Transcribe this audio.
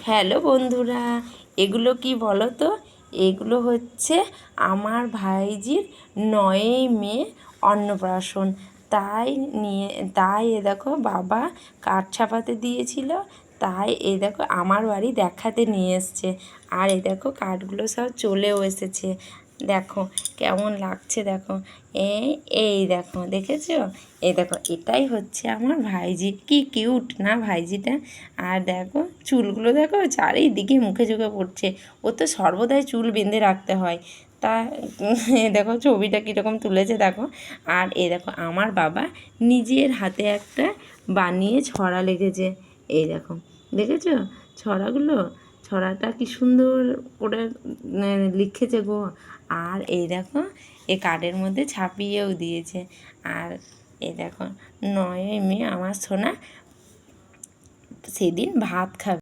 Hello বন্ধুরা, এগুলো কি বলো তো? এগুলো হচ্ছে আমার ভাইজির 9ই মে অন্নপ্রাশন। তাই এ দেখো বাবা কাঠ ছাপাতে দিয়েছিল, তাই এ দেখো আমার বাড়ি দেখাতে নিয়ে এসছে। আর এ দেখো কাঠগুলো সব চলেও এসেছে। দেখো কেমন লাগছে, দেখো এই এই দেখো, দেখেছো? এই দেখো, এটাই হচ্ছে আমার ভাইজি। কি কিউট না ভাইজিটা? আর দেখো চুলগুলো দেখো চারিদিকে মুখে চোখে পড়ছে। ও তো সর্বদাই চুল বেঁধে রাখতে হয়। তা এ দেখো ছবিটা কীরকম তুলেছে দেখো। আর এ দেখো আমার বাবা নিজের হাতে একটা বানিয়ে ছড়া লেগেছে। এই দেখো, দেখেছো ছড়াগুলো? ছড়াটা কি সুন্দর করে লিখেছে গো। আর এই দেখো এ কার্ডের মধ্যে ছাপিয়েও দিয়েছে। আর এই দেখো 9ই মে আমার সোনা সেদিন ভাত খাবে।